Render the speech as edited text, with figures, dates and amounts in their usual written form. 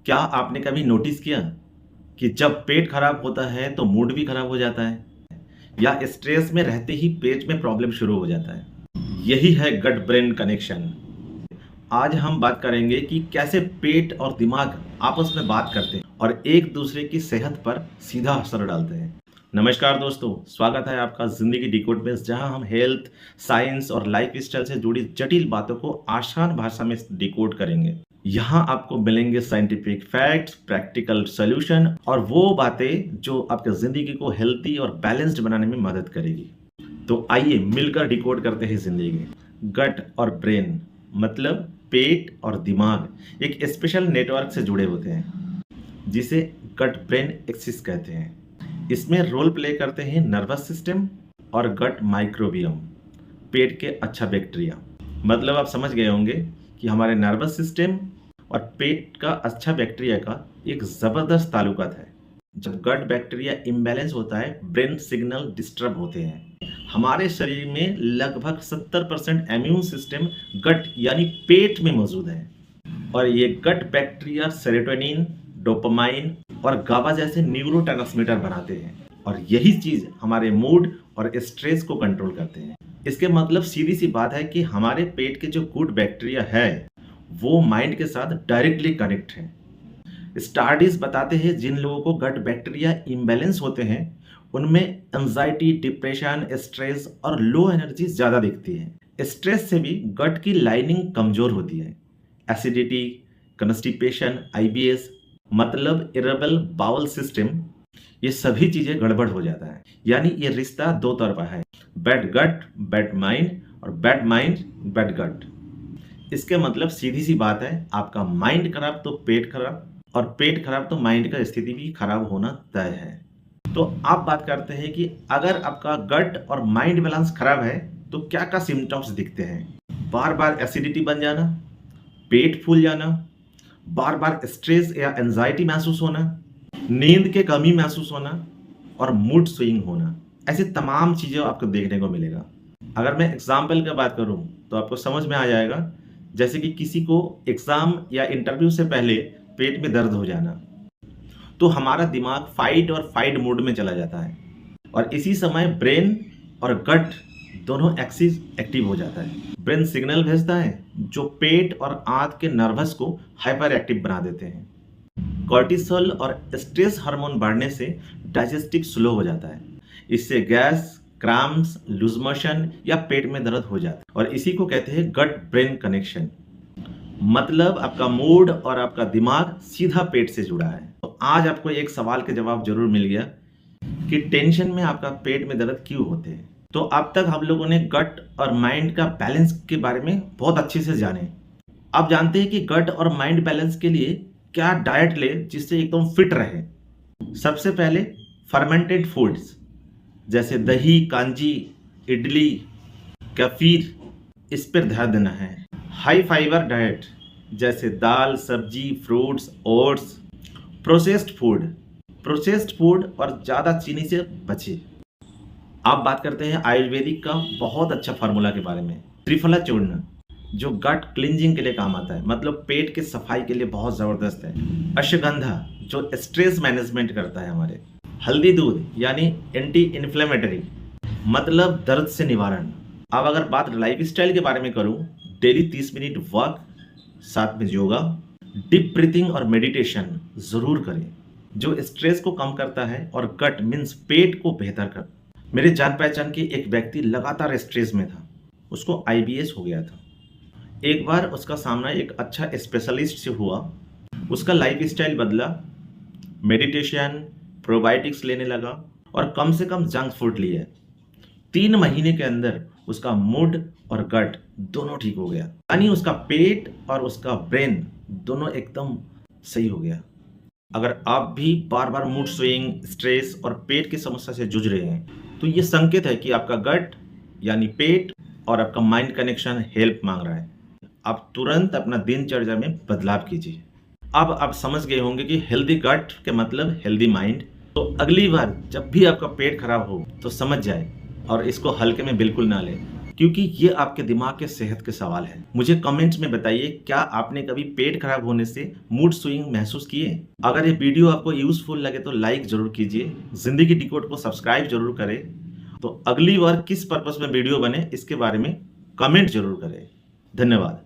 क्या आपने कभी नोटिस किया कि जब पेट खराब होता है तो मूड भी खराब हो जाता है या स्ट्रेस में रहते ही पेट में प्रॉब्लम शुरू हो जाता है। यही है गट ब्रेन कनेक्शन। आज हम बात करेंगे कि कैसे पेट और दिमाग आपस में बात करते हैं और एक दूसरे की सेहत पर सीधा असर डालते हैं। नमस्कार दोस्तों, स्वागत है आपका जिंदगी डिकोड में, जहां हम हेल्थ, साइंस और लाइफ स्टाइल से जुड़ी जटिल बातों को आसान भाषा में डिकोड करेंगे। यहाँ आपको मिलेंगे साइंटिफिक फैक्ट्स, प्रैक्टिकल सॉल्यूशन और वो बातें जो आपके ज़िंदगी को हेल्दी और बैलेंस्ड बनाने में मदद करेगी। तो आइए मिलकर डिकोड करते हैं ज़िंदगी। गट और ब्रेन मतलब पेट और दिमाग एक स्पेशल नेटवर्क से जुड़े होते हैं जिसे गट ब्रेन एक्सिस कहते हैं। इसमें रोल प्ले करते हैं नर्वस सिस्टम और गट माइक्रोबियम, पेट के अच्छा बैक्टीरिया। मतलब आप समझ गए होंगे कि हमारे नर्वस सिस्टम और पेट का अच्छा बैक्टीरिया का एक ज़बरदस्त ताल्लुकात है। जब गट बैक्टीरिया इम्बैलेंस होता है, ब्रेन सिग्नल डिस्टर्ब होते हैं। हमारे शरीर में लगभग 70% इम्यून सिस्टम गट यानी पेट में मौजूद है और ये गट बैक्टीरिया सेरोटोनिन, डोपामाइन और गाबा जैसे न्यूरोट्रांसमीटर बनाते हैं और यही चीज़ हमारे मूड और स्ट्रेस को कंट्रोल करते हैं। इसके मतलब सीधी सी बात है कि हमारे पेट के जो गुड बैक्टीरिया है वो माइंड के साथ डायरेक्टली कनेक्ट है। स्टडीज बताते हैं जिन लोगों को गट बैक्टीरिया इम्बैलेंस होते हैं उनमें एंजाइटी, डिप्रेशन, स्ट्रेस और लो एनर्जी ज़्यादा दिखती है। स्ट्रेस से भी गट की लाइनिंग कमज़ोर होती है। एसिडिटी, कॉन्स्टिपेशन, आईबीएस मतलब इरेबल बाउल सिस्टम, ये सभी चीज़ें गड़बड़ हो जाता है। यानी ये रिश्ता दो तरफा है, बैड गट बैड माइंड और बैड माइंड बैड गट। इसके मतलब सीधी सी बात है, आपका माइंड खराब तो पेट खराब और पेट खराब तो माइंड का स्थिति भी खराब होना तय है। तो आप बात करते हैं कि अगर आपका गट और माइंड बैलेंस खराब है तो क्या क्या सिम्टम्स दिखते हैं। बार बार एसिडिटी बन जाना, पेट फूल जाना, बार बार स्ट्रेस या एंजाइटी महसूस होना, नींद के कमी महसूस होना और मूड स्विंग होना। ऐसी तमाम चीज़ें आपको देखने को मिलेगा। अगर मैं एग्जाम्पल की बात करूं तो आपको समझ में आ जाएगा, जैसे कि किसी को एग्ज़ाम या इंटरव्यू से पहले पेट में दर्द हो जाना, तो हमारा दिमाग फाइट और फाइट मोड में चला जाता है और इसी समय ब्रेन और गट दोनों एक्सिस एक्टिव हो जाता है। ब्रेन सिग्नल भेजता है जो पेट और आंत के नर्वस को हाइपर एक्टिव बना देते हैं। कॉर्टिसोल और स्ट्रेस हार्मोन बढ़ने से डाइजेस्टिव स्लो हो जाता है। इससे गैस, क्रैम्प्स, लूज मोशन या पेट में दर्द हो जाता है और इसी को कहते हैं गट ब्रेन कनेक्शन। मतलब आपका मूड और आपका दिमाग सीधा पेट से जुड़ा है। तो आज आपको एक सवाल के जवाब जरूर मिल गया कि टेंशन में आपका पेट में दर्द क्यों होते हैं। तो अब तक हम लोगों ने गट और माइंड का बैलेंस के बारे में बहुत अच्छे से जाने। अब जानते हैं कि गट और माइंड बैलेंस के लिए क्या डाइट ले जिससे एकदम फिट रहे। सबसे पहले फर्मेंटेड फूड्स जैसे दही, कांजी, इडली, कफीर, इस पर ध्यान देना है। हाई फाइबर डाइट जैसे दाल, सब्जी, फ्रूट्स, ओट्स। प्रोसेस्ड फूड और ज़्यादा चीनी से बचे। आप बात करते हैं आयुर्वेदिक का बहुत अच्छा फार्मूला के बारे में, त्रिफला चूर्ण, जो गट क्लिंजिंग के लिए काम आता है, मतलब पेट की सफाई के लिए बहुत ज़बरदस्त है। अश्वगंधा जो स्ट्रेस मैनेजमेंट करता है हमारे। हल्दी दूध यानी एंटी इन्फ्लेमेटरी, मतलब दर्द से निवारण। अब अगर बात लाइफ स्टाइल के बारे में करूं, डेली 30 मिनट वॉक, साथ में योगा, डीप ब्रीथिंग और मेडिटेशन ज़रूर करें जो स्ट्रेस को कम करता है और गट मीन्स पेट को बेहतर कर। मेरे जान पहचान के एक व्यक्ति लगातार स्ट्रेस में था, उसको आईबीएस हो गया था। एक बार उसका सामना एक अच्छा स्पेशलिस्ट से हुआ, उसका लाइफ स्टाइल बदला, मेडिटेशन, प्रोबायोटिक्स लेने लगा और कम से कम जंक फूड लिए। 3 महीने के अंदर उसका मूड और गट दोनों ठीक हो गया। यानी उसका पेट और उसका ब्रेन दोनों एकदम सही हो गया। अगर आप भी बार बार मूड स्विंग, स्ट्रेस और पेट की समस्या से जूझ रहे हैं तो ये संकेत है कि आपका गट यानी पेट और आपका माइंड कनेक्शन हेल्प मांग रहा है। आप तुरंत अपना दिनचर्या में बदलाव कीजिए। अब आप समझ गए होंगे कि हेल्दी गट के मतलब हेल्दी माइंड। तो अगली बार जब भी आपका पेट खराब हो तो समझ जाए और इसको हल्के में बिल्कुल ना लें। क्योंकि ये आपके दिमाग के सेहत के सवाल है। मुझे कमेंट्स में बताइए, क्या आपने कभी पेट खराब होने से मूड स्विंग महसूस किए? अगर ये वीडियो आपको यूजफुल लगे तो लाइक जरूर कीजिए, जिंदगी डिकोड को सब्सक्राइब जरूर करें। तो अगली बार किस पर्पस में वीडियो बने इसके बारे में कमेंट जरूर करें। धन्यवाद।